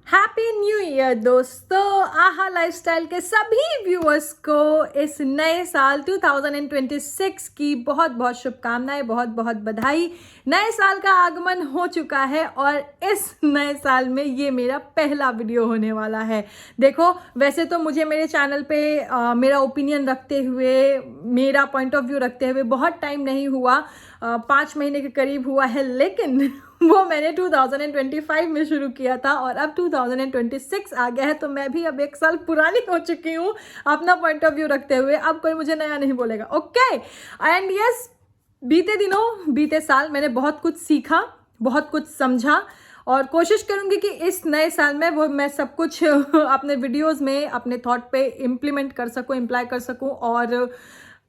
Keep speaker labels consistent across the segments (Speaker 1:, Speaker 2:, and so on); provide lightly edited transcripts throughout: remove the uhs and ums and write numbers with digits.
Speaker 1: Happy new year दोस्तों। आहा lifestyle के सभी व्यूअर्स को इस नए साल 2026 की बहुत बहुत शुभकामनाएं, बहुत बहुत बधाई। नए साल का आगमन हो चुका है और इस नए साल में ये मेरा पहला वीडियो होने वाला है। देखो, वैसे तो मुझे मेरे चैनल पे मेरा ओपिनियन रखते हुए, मेरा पॉइंट ऑफ व्यू रखते हुए बहुत टाइम नहीं हुआ, 5 महीने के करीब हुआ है, लेकिन वो मैंने 2025 में शुरू किया था और अब 2026 आ गया है, तो मैं भी अब 1 साल पुरानी हो चुकी हूँ अपना पॉइंट ऑफ व्यू रखते हुए। अब कोई मुझे नया नहीं बोलेगा, ओके। एंड यस, बीते साल मैंने बहुत कुछ सीखा, बहुत कुछ समझा और कोशिश करूंगी कि इस नए साल में वो मैं सब कुछ अपने वीडियोस में, अपने थॉट पे इम्प्लीमेंट कर सकूं, इम्प्लाई कर सकूं और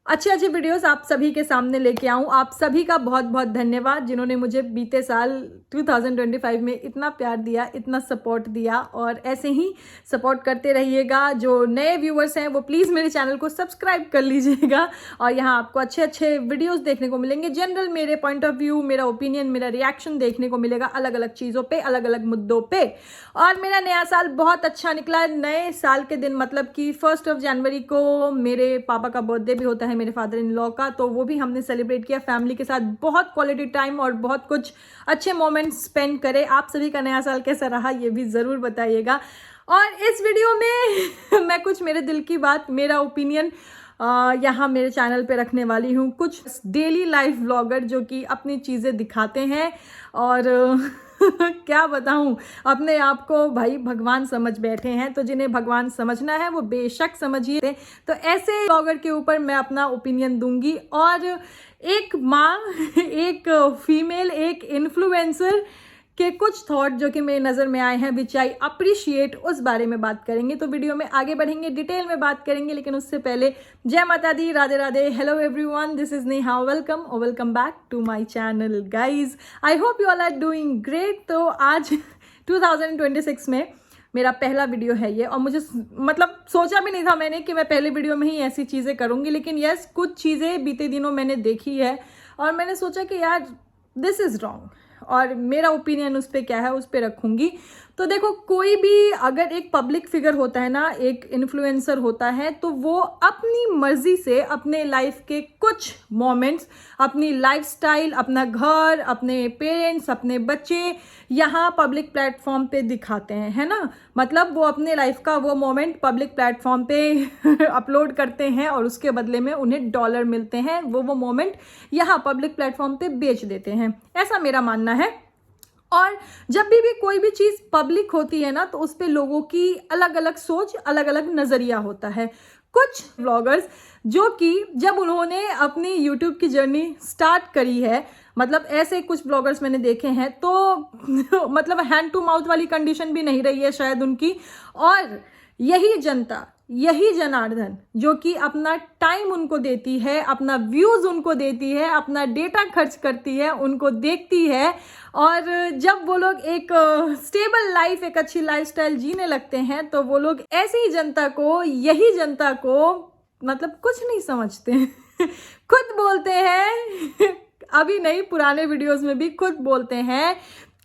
Speaker 1: अच्छे अच्छे वीडियोस आप सभी के सामने लेके आऊँ। आप सभी का बहुत बहुत धन्यवाद जिन्होंने मुझे बीते साल 2025 में इतना प्यार दिया, इतना सपोर्ट दिया और ऐसे ही सपोर्ट करते रहिएगा। जो नए व्यूअर्स हैं वो प्लीज़ मेरे चैनल को सब्सक्राइब कर लीजिएगा और यहाँ आपको अच्छे अच्छे वीडियोस देखने को मिलेंगे। जनरल मेरे पॉइंट ऑफ व्यू, मेरा ओपिनियन, मेरा रिएक्शन देखने को मिलेगा अलग अलग चीज़ों पर, अलग अलग मुद्दों पर। और मेरा नया साल बहुत अच्छा निकला। नए साल के दिन मतलब कि 1 जनवरी को मेरे पापा का बर्थडे भी होता है, मेरे फादर इन लॉ का, तो वो भी हमने सेलिब्रेट किया फैमिली के साथ। बहुत क्वालिटी टाइम और बहुत कुछ अच्छे मोमेंट्स स्पेंड करे। आप सभी का नया साल कैसा रहा ये भी ज़रूर बताइएगा। और इस वीडियो में मैं कुछ मेरे दिल की बात, मेरा ओपिनियन यहाँ मेरे चैनल पे रखने वाली हूँ। कुछ डेली लाइफ व्लॉगर जो कि अपनी चीज़ें दिखाते हैं और क्या बताऊं, अपने आप को भाई भगवान समझ बैठे हैं, तो जिन्हें भगवान समझना है वो बेशक समझिए। तो ऐसे ब्लॉगर के ऊपर मैं अपना ओपिनियन दूंगी। और एक माँ, एक फीमेल, एक इन्फ्लुएंसर के कुछ थॉट जो कि मेरी नज़र में आए हैं, विच आई अप्रिशिएट, उस बारे में बात करेंगे। तो वीडियो में आगे बढ़ेंगे, डिटेल में बात करेंगे, लेकिन उससे पहले जय माता दी, Radhe Radhe, hello everyone, this is Neha, welcome और welcome back to my channel guys. I hope you all are doing great. तो आज 2026 में मेरा पहला वीडियो है ये, और मुझे मतलब सोचा भी नहीं था मैंने कि मैं पहले वीडियो में ही ऐसी चीज़ें करूँगी, लेकिन यस, कुछ चीज़ें बीते दिनों मैंने देखी है और मैंने सोचा कि यार दिस इज़ रॉन्ग, और मेरा ओपिनियन उस पर क्या है उस पर रखूँगी। तो देखो, कोई भी अगर एक पब्लिक फिगर होता है ना, एक इन्फ्लुएंसर होता है, तो वो अपनी मर्जी से अपने लाइफ के कुछ मोमेंट्स, अपनी लाइफस्टाइल, अपना घर, अपने पेरेंट्स, अपने बच्चे यहाँ पब्लिक प्लेटफॉर्म पे दिखाते हैं, है ना। मतलब वो अपने लाइफ का वो मोमेंट पब्लिक प्लेटफॉर्म पे अपलोड करते हैं और उसके बदले में उन्हें डॉलर मिलते हैं। वो मोमेंट यहाँ पब्लिक प्लेटफॉर्म पे बेच देते हैं, ऐसा मेरा मानना है। और जब भी कोई भी चीज़ पब्लिक होती है ना, तो उस पे लोगों की अलग अलग सोच, अलग अलग नज़रिया होता है। कुछ व्लॉगर्स जो कि जब उन्होंने अपनी यूट्यूब की जर्नी स्टार्ट करी है, मतलब ऐसे कुछ ब्लॉगर्स मैंने देखे हैं, तो मतलब हैंड टू माउथ वाली कंडीशन भी नहीं रही है शायद उनकी। और यही जनता, यही जनार्दन जो कि अपना टाइम उनको देती है, अपना व्यूज़ उनको देती है, अपना डेटा खर्च करती है, उनको देखती है, और जब वो लोग एक स्टेबल लाइफ, एक अच्छी लाइफस्टाइल जीने लगते हैं, तो वो लोग ऐसी ही जनता को, यही जनता को मतलब कुछ नहीं समझते खुद बोलते हैं अभी नहीं, पुराने वीडियोस में भी खुद बोलते हैं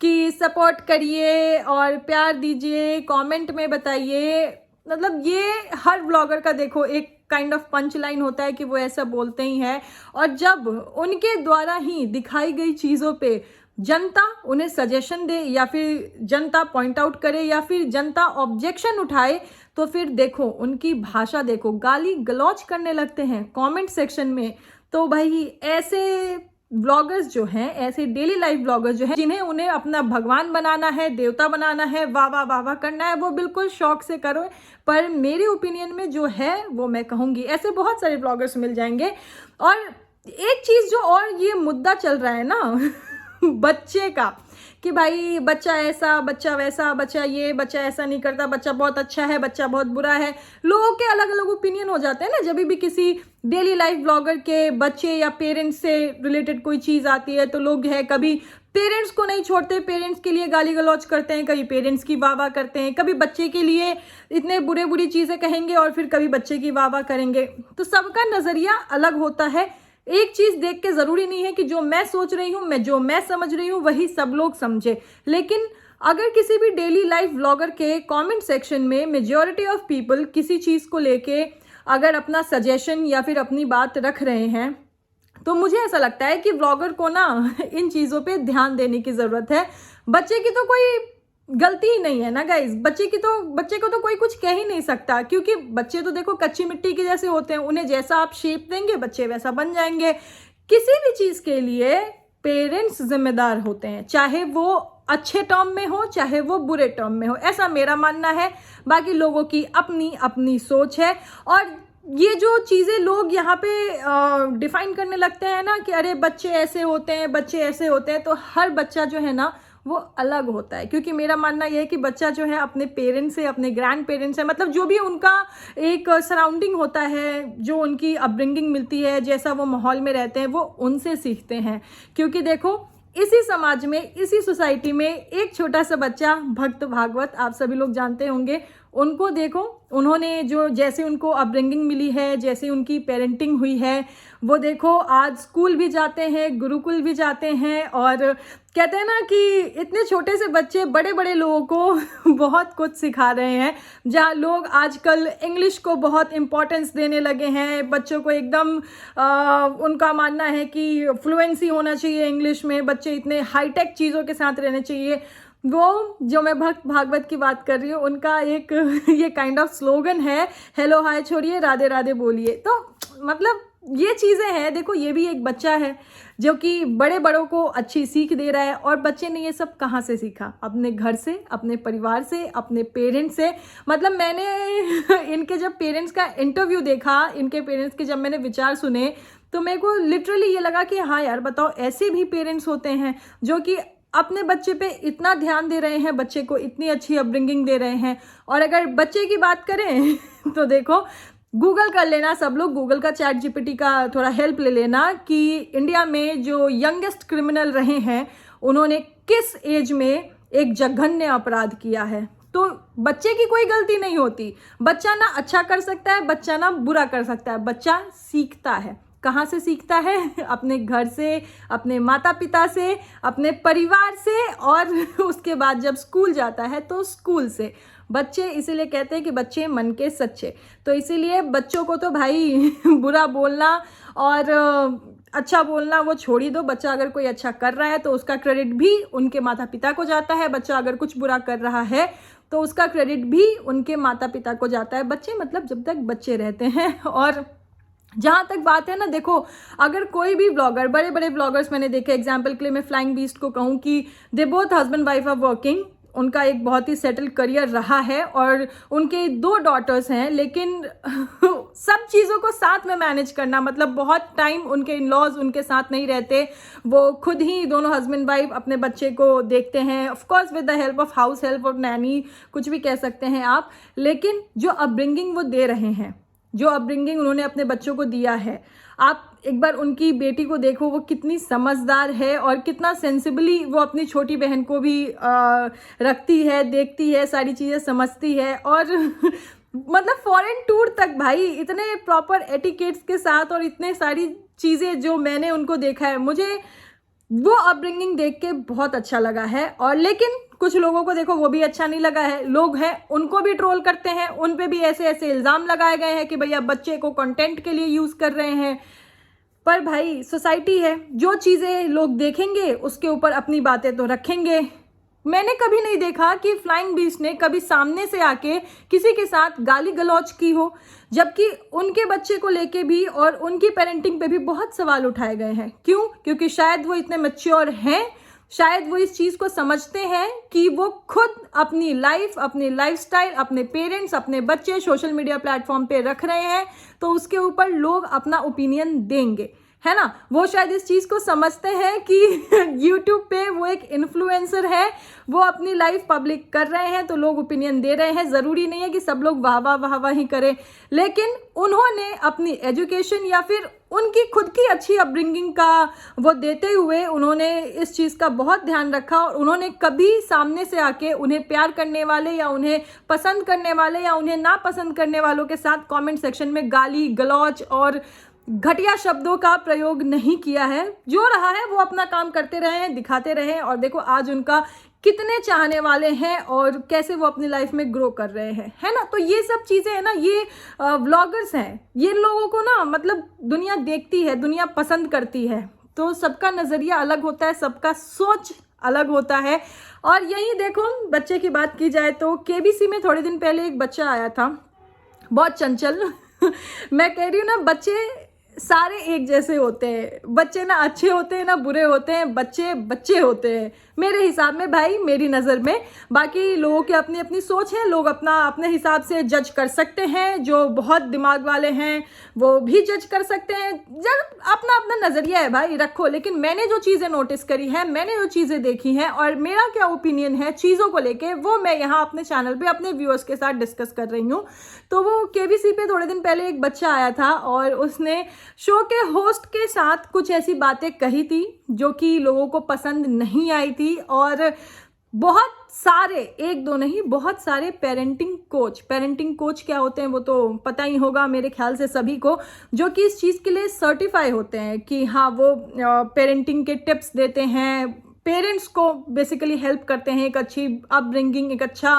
Speaker 1: कि सपोर्ट करिए और प्यार दीजिए, कमेंट में बताइए। मतलब ये हर ब्लॉगर का देखो एक काइंड ऑफ पंच लाइन होता है कि वो ऐसा बोलते ही हैं। और जब उनके द्वारा ही दिखाई गई चीज़ों पे जनता उन्हें सजेशन दे, या फिर जनता पॉइंट आउट करे, या फिर जनता ऑब्जेक्शन उठाए, तो फिर देखो उनकी भाषा, देखो गाली गलौज करने लगते हैं कमेंट सेक्शन में। तो भाई ऐसे ब्लॉगर्स जो हैं, ऐसे डेली लाइफ ब्लॉगर्स जो हैं, जिन्हें उन्हें अपना भगवान बनाना है, देवता बनाना है, वाह वाह वाह वाह करना है, वो बिल्कुल शौक से करो। पर मेरे ओपिनियन में जो है वो मैं कहूँगी, ऐसे बहुत सारे ब्लॉगर्स मिल जाएंगे। और एक चीज़ जो और ये मुद्दा चल रहा है ना बच्चे का, कि भाई बच्चा ऐसा, बच्चा वैसा, बच्चा ये, बच्चा ऐसा नहीं करता, बच्चा बहुत अच्छा है, बच्चा बहुत बुरा है। लोगों के अलग अलग ओपिनियन हो जाते हैं ना जब भी किसी डेली लाइफ ब्लॉगर के बच्चे या पेरेंट्स से रिलेटेड कोई चीज़ आती है, तो लोग है कभी पेरेंट्स को नहीं छोड़ते, पेरेंट्स के लिए गाली गलौज करते हैं, कभी पेरेंट्स की वाह वाह करते हैं, कभी बच्चे के लिए इतने बुरी चीज़ें कहेंगे और फिर कभी बच्चे की वाह वाह करेंगे। तो सबका नज़रिया अलग होता है। एक चीज़ देख के ज़रूरी नहीं है कि जो मैं सोच रही हूँ, जो मैं समझ रही हूँ वही सब लोग समझे, लेकिन अगर किसी भी डेली लाइफ व्लॉगर के कमेंट सेक्शन में मेजॉरिटी ऑफ पीपल किसी चीज़ को लेके अगर अपना सजेशन या फिर अपनी बात रख रहे हैं, तो मुझे ऐसा लगता है कि व्लॉगर को ना इन चीज़ों पे ध्यान देने की ज़रूरत है। बच्चे की तो कोई गलती ही नहीं है ना गाइज, बच्चे को तो कोई कुछ कह ही नहीं सकता, क्योंकि बच्चे तो देखो कच्ची मिट्टी के जैसे होते हैं, उन्हें जैसा आप शेप देंगे बच्चे वैसा बन जाएंगे। किसी भी चीज़ के लिए पेरेंट्स जिम्मेदार होते हैं, चाहे वो अच्छे टर्म में हो चाहे वो बुरे टर्म में हो, ऐसा मेरा मानना है। बाकी लोगों की अपनी अपनी सोच है। और ये जो चीज़ें लोग यहाँ पे डिफाइन करने लगते हैं ना कि अरे बच्चे ऐसे होते हैं, बच्चे ऐसे होते हैं, तो हर बच्चा जो है ना वो अलग होता है। क्योंकि मेरा मानना यह है कि बच्चा जो है अपने पेरेंट्स से, अपने ग्रैंड पेरेंट्स से, मतलब जो भी उनका एक सराउंडिंग होता है, जो उनकी अपब्रिंगिंग मिलती है, जैसा वो माहौल में रहते हैं, वो उनसे सीखते हैं। क्योंकि देखो इसी समाज में, इसी सोसाइटी में एक छोटा सा बच्चा भक्त भागवत, आप सभी लोग जानते होंगे, उनको देखो, उन्होंने जो जैसे उनको अपब्रिंगिंग मिली है, जैसे उनकी पेरेंटिंग हुई है, वो देखो आज स्कूल भी जाते हैं, गुरुकुल भी जाते हैं, और कहते हैं ना कि इतने छोटे से बच्चे बड़े बड़े लोगों को बहुत कुछ सिखा रहे हैं। जहाँ लोग आजकल इंग्लिश को बहुत इम्पोर्टेंस देने लगे हैं, बच्चों को एकदम उनका मानना है कि फ्लुएंसी होना चाहिए इंग्लिश में, बच्चे इतने हाईटेक चीज़ों के साथ रहने चाहिए। वो जो मैं भक्त भागवत की बात कर रही हूँ, उनका एक ये काइंड ऑफ स्लोगन है, हेलो हाय छोड़िए राधे राधे बोलिए। तो मतलब ये चीज़ें हैं। देखो ये भी एक बच्चा है जो कि बड़े बड़ों को अच्छी सीख दे रहा है। और बच्चे ने ये सब कहाँ से सीखा? अपने घर से, अपने परिवार से, अपने पेरेंट्स से। मतलब मैंने इनके जब पेरेंट्स का इंटरव्यू देखा, इनके पेरेंट्स के जब मैंने विचार सुने, तो मेरे को लिटरली ये लगा कि हाँ यार बताओ, ऐसे भी पेरेंट्स होते हैं जो कि अपने बच्चे पे इतना ध्यान दे रहे हैं, बच्चे को इतनी अच्छी अपब्रिंगिंग दे रहे हैं। और अगर बच्चे की बात करें तो देखो, गूगल कर लेना, सब लोग गूगल का, चैट जीपीटी का थोड़ा हेल्प ले लेना कि इंडिया में जो यंगेस्ट क्रिमिनल रहे हैं उन्होंने किस एज में एक जघन्य अपराध किया है। तो बच्चे की कोई गलती नहीं होती। बच्चा ना अच्छा कर सकता है, बच्चा ना बुरा कर सकता है, बच्चा सीखता है। कहाँ से सीखता है? अपने घर से, अपने माता पिता से, अपने परिवार से, और उसके बाद जब स्कूल जाता है तो स्कूल से। बच्चे इसीलिए कहते हैं कि बच्चे मन के सच्चे। तो इसीलिए बच्चों को तो भाई बुरा बोलना और अच्छा बोलना वो छोड़ ही दो। बच्चा अगर कोई अच्छा कर रहा है तो उसका क्रेडिट भी उनके माता पिता को जाता है। बच्चा अगर कुछ बुरा कर रहा है तो उसका क्रेडिट भी उनके माता पिता को जाता है। बच्चे मतलब जब तक बच्चे रहते हैं। और जहाँ तक बात है ना, देखो अगर कोई भी ब्लॉगर, बड़े बड़े ब्लॉगर्स मैंने देखे, एग्जाम्पल के लिए मैं फ्लाइंग बीस्ट को कहूँ कि they both husband wife are working, उनका एक बहुत ही सेटल करियर रहा है और उनके 2 डॉटर्स हैं, लेकिन सब चीज़ों को साथ में मैनेज करना, मतलब बहुत टाइम उनके इन-लॉज उनके साथ नहीं रहते, वो खुद ही दोनों हस्बैंड वाइफ अपने बच्चे को देखते हैं, of course with the help of house help और नैनी, कुछ भी कह सकते हैं आप। लेकिन जो अपब्रिंगिंग वो दे रहे हैं, जो अपब्रिंगिंग उन्होंने अपने बच्चों को दिया है, आप एक बार उनकी बेटी को देखो, वो कितनी समझदार है और कितना सेंसिबली वो अपनी छोटी बहन को भी रखती है, देखती है, सारी चीज़ें समझती है। और मतलब फॉरेन टूर तक भाई इतने प्रॉपर एटिकेट्स के साथ, और इतने सारी चीज़ें जो मैंने उनको देखा है, मुझे वो अपब्रिंगिंग देख के बहुत अच्छा लगा है। और लेकिन कुछ लोगों को देखो वो भी अच्छा नहीं लगा है, लोग हैं उनको भी ट्रोल करते हैं, उन पे भी ऐसे ऐसे इल्ज़ाम लगाए गए हैं कि भैया बच्चे को कंटेंट के लिए यूज़ कर रहे हैं। पर भाई सोसाइटी है, जो चीज़ें लोग देखेंगे उसके ऊपर अपनी बातें तो रखेंगे। मैंने कभी नहीं देखा कि फ्लाइंग बीस्ट ने कभी सामने से आके किसी के साथ गाली गलौज की हो, जबकि उनके बच्चे को लेके भी और उनकी पेरेंटिंग पे भी बहुत सवाल उठाए गए हैं। क्यों? क्योंकि शायद वो इतने मैच्योर हैं, शायद वो इस चीज़ को समझते हैं कि वो खुद अपनी लाइफ, अपनी लाइफस्टाइल, अपने पेरेंट्स, अपने बच्चे सोशल मीडिया प्लेटफॉर्म पे रख रहे हैं, तो उसके ऊपर लोग अपना ओपिनियन देंगे, है ना। वो शायद इस चीज़ को समझते हैं कि यूट्यूब पे वो एक इन्फ्लुएंसर है, वो अपनी लाइफ पब्लिक कर रहे हैं तो लोग ओपिनियन दे रहे हैं। ज़रूरी नहीं है कि सब लोग वाह वाह वाह वाह ही करें, लेकिन उन्होंने अपनी एजुकेशन या फिर उनकी खुद की अच्छी अपब्रिंगिंग का वो देते हुए उन्होंने इस चीज़ का बहुत ध्यान रखा। और उन्होंने कभी सामने से आके उन्हें प्यार करने वाले या उन्हें पसंद करने वाले या उन्हें नापसंद करने वालों के साथ कमेंट सेक्शन में गाली गलौज और घटिया शब्दों का प्रयोग नहीं किया है। जो रहा है वो अपना काम करते रहे हैं, दिखाते रहे हैं। और देखो आज उनका कितने चाहने वाले हैं और कैसे वो अपनी लाइफ में ग्रो कर रहे हैं, है ना। तो ये सब चीज़ें है ना, ये व्लॉगर्स हैं, ये लोगों को ना मतलब दुनिया देखती है, दुनिया पसंद करती है। तो सबका नज़रिया अलग होता है, सबका सोच अलग होता है। और यही देखो, बच्चे की बात की जाए तो केबीसी में थोड़े दिन पहले एक बच्चा आया था, बहुत चंचल मैं कह रही हूँ ना, बच्चे सारे एक जैसे होते हैं, बच्चे ना अच्छे होते हैं ना बुरे होते हैं, बच्चे बच्चे होते हैं मेरे हिसाब में भाई, मेरी नज़र में। बाकी लोगों की अपनी अपनी सोच है, लोग अपना अपने हिसाब से जज कर सकते हैं, जो बहुत दिमाग वाले हैं वो भी जज कर सकते हैं, जब अपना अपना नज़रिया है भाई, रखो। लेकिन मैंने जो चीज़ें नोटिस करी है, मैंने जो चीज़ें देखी हैं और मेरा क्या ओपिनियन है चीज़ों को लेके, वो मैं यहाँ अपने चैनल पे अपने व्यूअर्स के साथ डिस्कस कर रही हूँ। तो वो केबीसी पे थोड़े दिन पहले एक बच्चा आया था और उसने शो के होस्ट के साथ कुछ ऐसी बातें कही थी जो कि लोगों को पसंद नहीं आई थी। और बहुत सारे, एक दो नहीं, बहुत सारे पेरेंटिंग कोच क्या होते हैं वो तो पता ही होगा मेरे ख्याल से सभी को, जो कि इस चीज़ के लिए सर्टिफाई होते हैं कि हाँ वो पेरेंटिंग के टिप्स देते हैं, पेरेंट्स को बेसिकली हेल्प करते हैं एक अच्छी अपब्रिंगिंग, एक अच्छा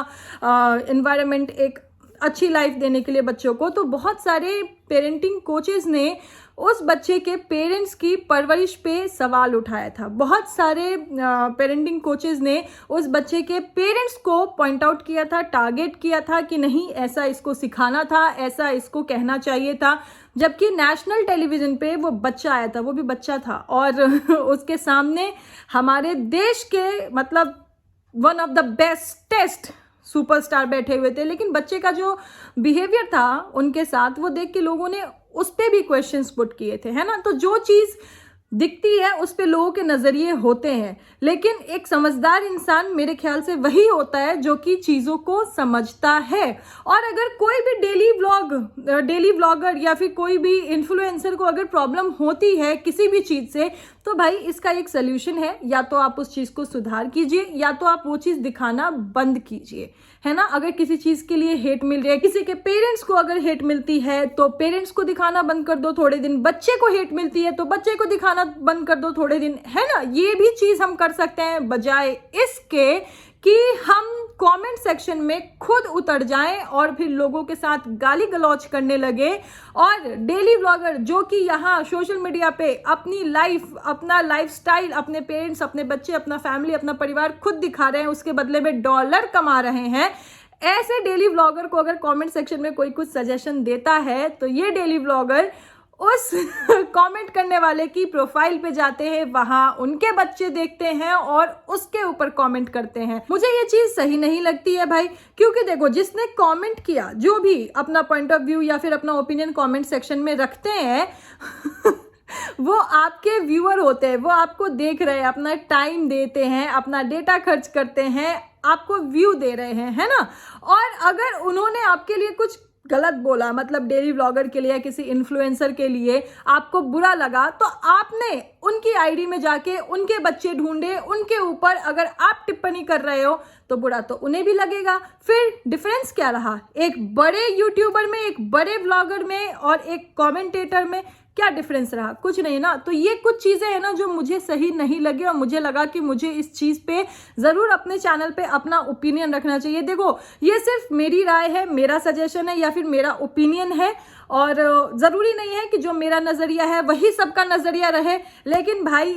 Speaker 1: एनवायरनमेंट, एक अच्छी लाइफ देने के लिए बच्चों को। तो बहुत सारे पेरेंटिंग कोचेस ने उस बच्चे के पेरेंट्स की परवरिश पे सवाल उठाया था। बहुत सारे पेरेंटिंग कोचेस ने उस बच्चे के पेरेंट्स को पॉइंट आउट किया था, टारगेट किया था कि नहीं ऐसा इसको सिखाना था, ऐसा इसको कहना चाहिए था। जबकि नेशनल टेलीविज़न पे वो बच्चा आया था, वो भी बच्चा था, और उसके सामने हमारे देश के मतलब one of the bestest superstar बैठे हुए थे। लेकिन बच्चे का जो बिहेवियर था उनके साथ, वो देख के लोगों ने उस पर भी क्वेश्चंस पुट किए थे, है ना। तो जो चीज़ दिखती है उस पे लोगों के नज़रिए होते हैं, लेकिन एक समझदार इंसान मेरे ख्याल से वही होता है जो कि चीज़ों को समझता है। और अगर कोई भी डेली व्लॉगर या फिर कोई भी इन्फ्लुएंसर को अगर प्रॉब्लम होती है किसी भी चीज़ से, तो भाई इसका एक सल्यूशन है, या तो आप उस चीज़ को सुधार कीजिए या तो आप वो चीज़ दिखाना बंद कीजिए, है ना। अगर किसी चीज़ के लिए हेट मिल रही है, किसी के पेरेंट्स को अगर हेट मिलती है तो पेरेंट्स को दिखाना बंद कर दो थोड़े दिन, बच्चे को हेट मिलती है तो बच्चे को दिखाना बंद कर दो थोड़े दिन, है ना। ये भी चीज़ हम कर सकते हैं, बजाय इसके कि हम कमेंट सेक्शन में खुद उतर जाएं और फिर लोगों के साथ गाली गलौज करने लगे। और डेली व्लॉगर जो कि यहाँ सोशल मीडिया पे अपनी लाइफ, अपना लाइफस्टाइल, अपने पेरेंट्स, अपने बच्चे, अपना फैमिली, अपना परिवार खुद दिखा रहे हैं, उसके बदले में डॉलर कमा रहे हैं, ऐसे डेली व्लॉगर को अगर कमेंट सेक्शन में कोई कुछ सजेशन देता है तो ये डेली व्लॉगर उस कमेंट करने वाले की प्रोफाइल पे जाते हैं, वहां उनके बच्चे देखते हैं और उसके ऊपर कमेंट करते हैं। मुझे ये चीज़ सही नहीं लगती है भाई, क्योंकि देखो जिसने कमेंट किया, जो भी अपना पॉइंट ऑफ व्यू या फिर अपना ओपिनियन कमेंट सेक्शन में रखते हैं वो आपके व्यूअर होते हैं, वो आपको देख रहे हैं, अपना टाइम देते हैं, अपना डेटा खर्च करते हैं, आपको व्यू दे रहे हैं, है ना। और अगर उन्होंने आपके लिए कुछ गलत बोला, मतलब डेली व्लॉगर के लिए, किसी इन्फ्लुएंसर के लिए आपको बुरा लगा, तो आपने उनकी आईडी में जाके उनके बच्चे ढूंढे, उनके ऊपर अगर आप टिप्पणी कर रहे हो तो बुरा तो उन्हें भी लगेगा। फिर डिफरेंस क्या रहा एक बड़े यूट्यूबर में, एक बड़े व्लॉगर में और एक कमेंटेटर में? क्या डिफरेंस रहा? कुछ नहीं ना। तो ये कुछ चीज़ें हैं ना जो मुझे सही नहीं लगी और मुझे लगा कि मुझे इस चीज़ पे ज़रूर अपने चैनल पे अपना ओपिनियन रखना चाहिए। देखो ये सिर्फ मेरी राय है, मेरा सजेशन है या फिर मेरा ओपिनियन है, और ज़रूरी नहीं है कि जो मेरा नज़रिया है वही सबका नज़रिया रहे। लेकिन भाई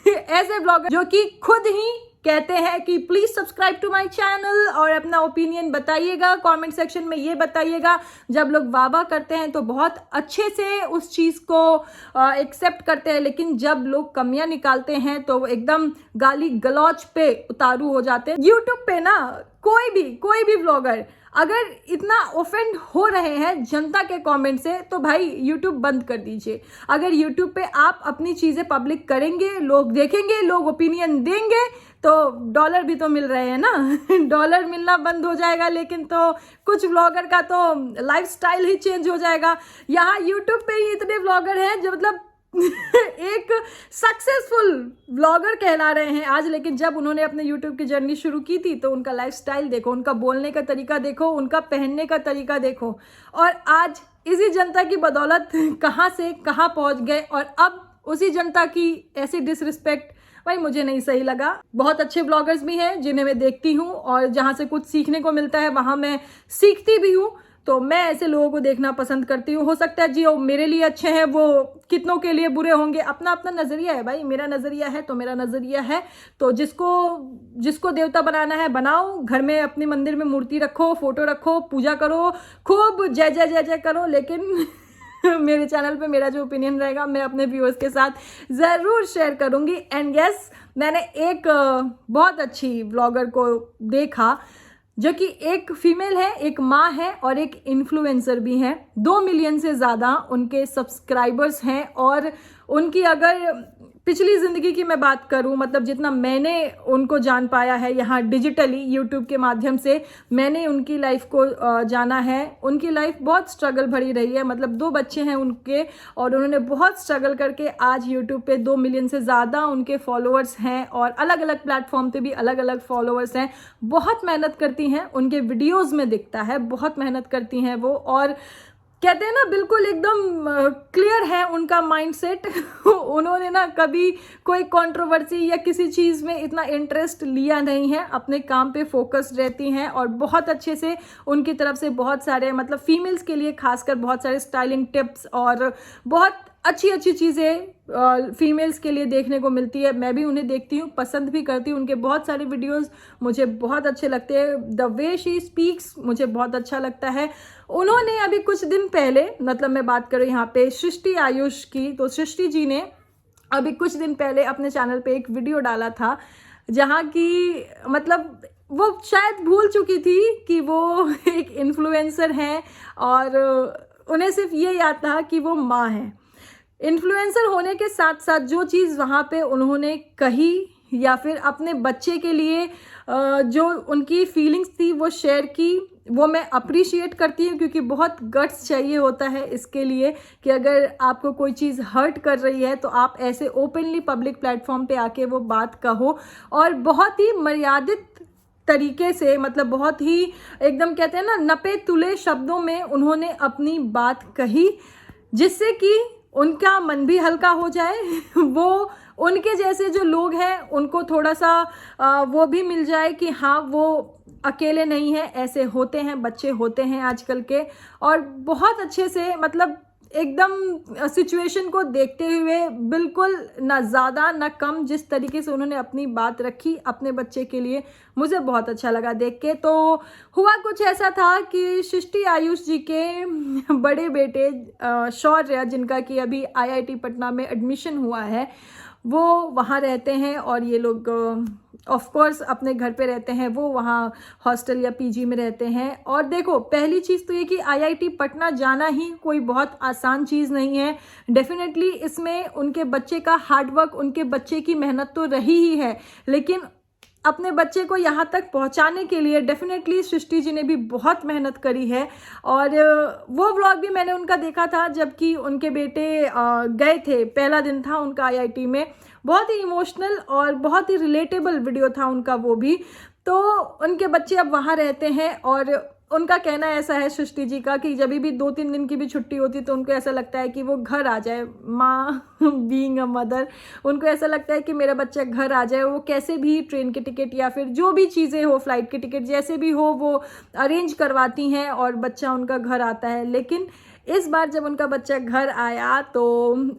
Speaker 1: एज ए ब्लॉगर जो कि खुद ही कहते हैं कि please subscribe to my channel और अपना ओपिनियन बताइएगा, कमेंट सेक्शन में ये बताइएगा। जब लोग वाह करते हैं तो बहुत अच्छे से उस चीज़ को एक्सेप्ट करते हैं, लेकिन जब लोग कमियां निकालते हैं तो एकदम गाली गलौज पे उतारू हो जाते हैं। यूट्यूब पे ना कोई भी व्लॉगर अगर इतना ऑफेंड हो रहे हैं जनता के कमेंट से, तो भाई यूट्यूब बंद कर दीजिए। अगर यूट्यूब पे आप अपनी चीज़ें पब्लिक करेंगे, लोग देखेंगे, लोग ओपिनियन देंगे, तो डॉलर भी तो मिल रहे हैं ना डॉलर मिलना बंद हो जाएगा, लेकिन तो कुछ व्लॉगर का तो लाइफस्टाइल ही चेंज हो जाएगा। यहाँ यूट्यूब पे ही इतने व्लॉगर हैं जो मतलब एक सक्सेसफुल व्लॉगर कहला रहे हैं आज, लेकिन जब उन्होंने अपने यूट्यूब की जर्नी शुरू की थी तो उनका लाइफस्टाइल देखो, उनका बोलने का तरीका देखो, उनका पहनने का तरीका देखो, और आज इसी जनता की बदौलत कहाँ से कहाँ पहुँच गए। और अब उसी जनता की ऐसी डिसरिस्पेक्ट भाई मुझे नहीं सही लगा। बहुत अच्छे ब्लॉगर्स भी हैं जिन्हें मैं देखती हूँ और जहाँ से कुछ सीखने को मिलता है वहाँ मैं सीखती भी हूँ, तो मैं ऐसे लोगों को देखना पसंद करती हूँ। हो सकता है जी वो मेरे लिए अच्छे हैं, वो कितनों के लिए बुरे होंगे, अपना अपना नज़रिया है भाई। मेरा नज़रिया है तो मेरा नज़रिया है, तो जिसको देवता बनाना है बनाओ, घर में अपने मंदिर में मूर्ति रखो, फोटो रखो, पूजा करो, खूब जय जय जय जय करो, लेकिन मेरे चैनल पे मेरा जो ओपिनियन रहेगा मैं अपने व्यूअर्स के साथ ज़रूर शेयर करूँगी। एंड यस, मैंने एक बहुत अच्छी ब्लॉगर को देखा जो कि एक फीमेल है, एक माँ है और एक इन्फ्लुएंसर भी है। 2 मिलियन से ज़्यादा उनके सब्सक्राइबर्स हैं और उनकी अगर पिछली ज़िंदगी की मैं बात करूं, मतलब जितना मैंने उनको जान पाया है यहाँ डिजिटली यूट्यूब के माध्यम से, मैंने उनकी लाइफ को जाना है। उनकी लाइफ बहुत स्ट्रगल भरी रही है, मतलब 2 बच्चे हैं उनके और उन्होंने बहुत स्ट्रगल करके आज यूट्यूब पे 2 मिलियन से ज़्यादा उनके फॉलोअर्स हैं और अलग अलग प्लेटफॉर्म पे भी अलग अलग फॉलोअर्स हैं। बहुत मेहनत करती हैं, उनके वीडियोज़ में दिखता है बहुत मेहनत करती हैं वो, और कहते हैं ना बिल्कुल एकदम क्लियर है उनका माइंडसेट। उन्होंने ना कभी कोई कंट्रोवर्सी या किसी चीज़ में इतना इंटरेस्ट लिया नहीं है, अपने काम पे फोकस रहती हैं और बहुत अच्छे से उनकी तरफ से बहुत सारे, मतलब फीमेल्स के लिए खासकर बहुत सारे स्टाइलिंग टिप्स और बहुत अच्छी अच्छी चीज़ें फीमेल्स के लिए देखने को मिलती है। मैं भी उन्हें देखती हूँ, पसंद भी करती हूँ, उनके बहुत सारे वीडियोस मुझे बहुत अच्छे लगते हैं। द वे शी स्पीक्स मुझे बहुत अच्छा लगता है। उन्होंने अभी कुछ दिन पहले, मतलब मैं बात करूँ यहाँ पे सृष्टि आयुष की, तो सृष्टि जी ने अभी कुछ दिन पहले अपने चैनल पे एक वीडियो डाला था जहाँ की मतलब वो शायद भूल चुकी थी कि वो एक इन्फ्लुएंसर हैं और उन्हें सिर्फ ये याद था कि वो माँ है। इन्फ्लुएंसर होने के साथ साथ जो चीज़ वहाँ पे उन्होंने कही या फिर अपने बच्चे के लिए जो उनकी फीलिंग्स थी वो शेयर की, वो मैं अप्रिशिएट करती हूँ, क्योंकि बहुत गट्स चाहिए होता है इसके लिए कि अगर आपको कोई चीज़ हर्ट कर रही है तो आप ऐसे ओपनली पब्लिक प्लेटफॉर्म पे आके वो बात कहो, और बहुत ही मर्यादित तरीके से, मतलब बहुत ही एकदम कहते हैं ना नपे तुले शब्दों में उन्होंने अपनी बात कही, जिससे कि उनका मन भी हल्का हो जाए। वो उनके जैसे जो लोग हैं उनको थोड़ा सा वो भी मिल जाए कि हाँ वो अकेले नहीं है, ऐसे होते हैं, बच्चे होते हैं आजकल के। और बहुत अच्छे से, मतलब एकदम सिचुएशन को देखते हुए बिल्कुल ना ज़्यादा ना कम, जिस तरीके से उन्होंने अपनी बात रखी अपने बच्चे के लिए, मुझे बहुत अच्छा लगा देख के। तो हुआ कुछ ऐसा था कि सृष्टि आयुष जी के बड़े बेटे शौर्य, जिनका कि अभी IIT पटना में एडमिशन हुआ है, वो वहाँ रहते हैं और ये लोग ऑफ कोर्स अपने घर पे रहते हैं, वो वहाँ हॉस्टल या PG में रहते हैं। और देखो पहली चीज़ तो ये कि IIT पटना जाना ही कोई बहुत आसान चीज़ नहीं है। डेफिनेटली इसमें उनके बच्चे का हार्डवर्क, उनके बच्चे की मेहनत तो रही ही है, लेकिन अपने बच्चे को यहाँ तक पहुँचाने के लिए डेफिनेटली सृष्टि जी ने भी बहुत मेहनत करी है। और वो व्लॉग भी मैंने उनका देखा था जबकि उनके बेटे गए थे, पहला दिन था उनका IIT में। बहुत ही इमोशनल और बहुत ही रिलेटेबल वीडियो था उनका वो भी। तो उनके बच्चे अब वहाँ रहते हैं और उनका कहना ऐसा है सृष्टि जी का कि जब भी 2-3 दिन की भी छुट्टी होती तो उनको ऐसा लगता है कि वो घर आ जाए। माँ बीइंग अ मदर, उनको ऐसा लगता है कि मेरा बच्चा घर आ जाए। वो कैसे भी ट्रेन के टिकट या फिर जो भी चीज़ें हो, फ्लाइट के टिकट जैसे भी हो, वो अरेंज करवाती हैं और बच्चा उनका घर आता है। लेकिन इस बार जब उनका बच्चा घर आया तो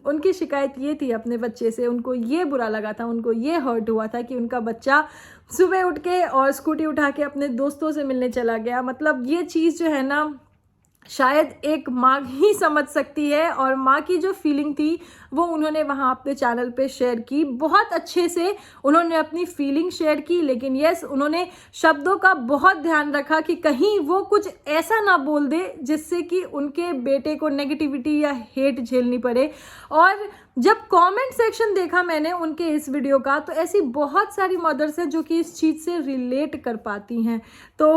Speaker 1: उनकी शिकायत ये थी अपने बच्चे से, उनको ये बुरा लगा था, उनको ये हर्ट हुआ था कि उनका बच्चा सुबह उठ के और स्कूटी उठा के अपने दोस्तों से मिलने चला गया। मतलब ये चीज़ जो है ना, शायद एक माँ ही समझ सकती है, और माँ की जो फीलिंग थी वो उन्होंने वहाँ अपने चैनल पे शेयर की। बहुत अच्छे से उन्होंने अपनी फीलिंग शेयर की, लेकिन यस उन्होंने शब्दों का बहुत ध्यान रखा कि कहीं वो कुछ ऐसा ना बोल दे जिससे कि उनके बेटे को नेगेटिविटी या हेट झेलनी पड़े। और जब कमेंट सेक्शन देखा मैंने उनके इस वीडियो का, तो ऐसी बहुत सारी मदर्स हैं जो कि इस चीज़ से रिलेट कर पाती हैं। तो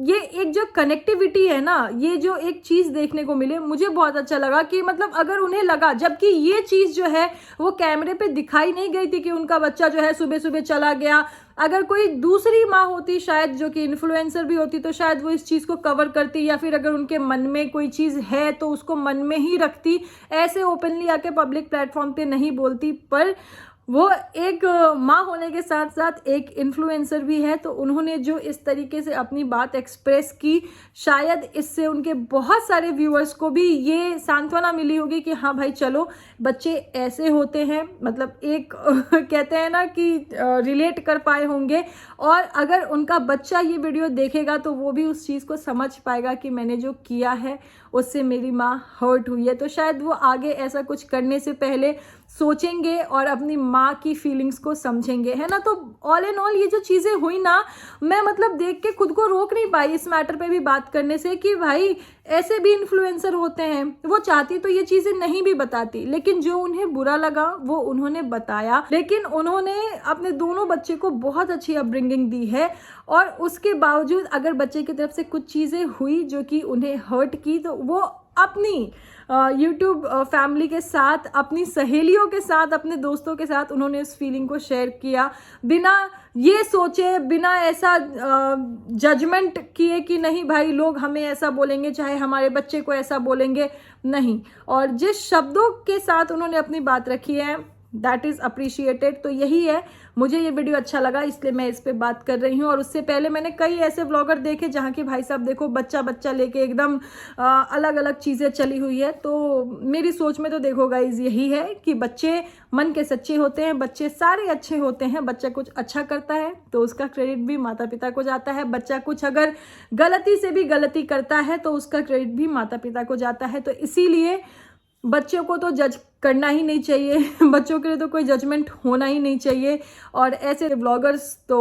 Speaker 1: ये एक जो कनेक्टिविटी है ना, ये जो एक चीज़ देखने को मिले, मुझे बहुत अच्छा लगा कि मतलब अगर उन्हें लगा, जबकि ये चीज़ जो है वो कैमरे पे दिखाई नहीं गई थी कि उनका बच्चा जो है सुबह सुबह चला गया। अगर कोई दूसरी माँ होती शायद जो कि इन्फ्लुएंसर भी होती तो शायद वो इस चीज़ को कवर करती, या फिर अगर उनके मन में कोई चीज़ है तो उसको मन में ही रखती, ऐसे ओपनली आके पब्लिक प्लेटफॉर्म पे नहीं बोलती। पर वो एक माँ होने के साथ साथ एक इन्फ्लुएंसर भी है, तो उन्होंने जो इस तरीके से अपनी बात एक्सप्रेस की, शायद इससे उनके बहुत सारे व्यूअर्स को भी ये सांत्वना मिली होगी कि हाँ भाई चलो बच्चे ऐसे होते हैं, मतलब एक कहते हैं ना कि रिलेट कर पाए होंगे, और अगर उनका बच्चा ये वीडियो देखेगा तो वो भी उस चीज़ को समझ पाएगा कि मैंने जो किया है उससे मेरी माँ हर्ट हुई है, तो शायद वो आगे ऐसा कुछ करने से पहले सोचेंगे और अपनी माँ की फीलिंग्स को समझेंगे, है ना। तो ऑल एंड ऑल ये जो चीज़ें हुई ना, मैं मतलब देख के खुद को रोक नहीं पाई इस मैटर पे भी बात करने से कि भाई ऐसे भी इन्फ्लुएंसर होते हैं। वो चाहती तो ये चीज़ें नहीं भी बताती, लेकिन जो उन्हें बुरा लगा वो उन्होंने बताया, लेकिन उन्होंने अपने दोनों बच्चे को बहुत अच्छी अपब्रिंगिंग दी है, और उसके बावजूद अगर बच्चे की तरफ से कुछ चीज़ें हुई जो कि उन्हें हर्ट की, तो वो अपनी यूट्यूब फैमिली के साथ, अपनी सहेलियों के साथ, अपने दोस्तों के साथ उन्होंने इस फीलिंग को शेयर किया, बिना ये सोचे, बिना ऐसा जजमेंट किए कि नहीं भाई लोग हमें ऐसा बोलेंगे, चाहे हमारे बच्चे को ऐसा बोलेंगे, नहीं। और जिस शब्दों के साथ उन्होंने अपनी बात रखी है दैट इज़ अप्रिशिएटेड। तो यही है, मुझे ये वीडियो अच्छा लगा इसलिए मैं इस पे बात कर रही हूँ। और उससे पहले मैंने कई ऐसे व्लॉगर देखे जहाँ की भाई साहब देखो बच्चा बच्चा लेके एकदम अलग अलग चीज़ें चली हुई है। तो मेरी सोच में तो देखो गाइज यही है कि बच्चे मन के सच्चे होते हैं, बच्चे सारे अच्छे होते हैं। बच्चा कुछ अच्छा करता है तो उसका क्रेडिट भी माता पिता को जाता है, बच्चा कुछ अगर गलती से भी गलती करता है तो उसका क्रेडिट भी माता पिता को जाता है। तो इसीलिए बच्चों को तो जज करना ही नहीं चाहिए, बच्चों के लिए तो कोई जजमेंट होना ही नहीं चाहिए। और ऐसे व्लॉगर्स तो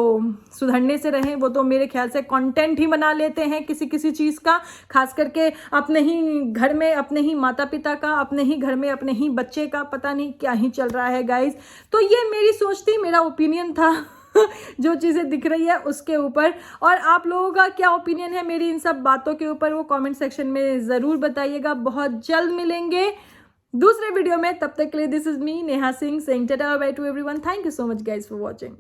Speaker 1: सुधरने से रहें, वो तो मेरे ख्याल से कंटेंट ही बना लेते हैं किसी किसी चीज़ का, खास करके अपने ही घर में अपने ही माता पिता का, अपने ही घर में अपने ही बच्चे का, पता नहीं क्या ही चल रहा है गाइज। तो ये मेरी सोच थी, मेरा ओपिनियन था जो चीज़ें दिख रही है उसके ऊपर। और आप लोगों का क्या ओपिनियन है मेरी इन सब बातों के ऊपर, वो कमेंट सेक्शन में ज़रूर बताइएगा। बहुत जल्द मिलेंगे दूसरे वीडियो में, तब तक के लिए this is me Neha Singh saying tata by two everyone. Thank you so much guys for watching.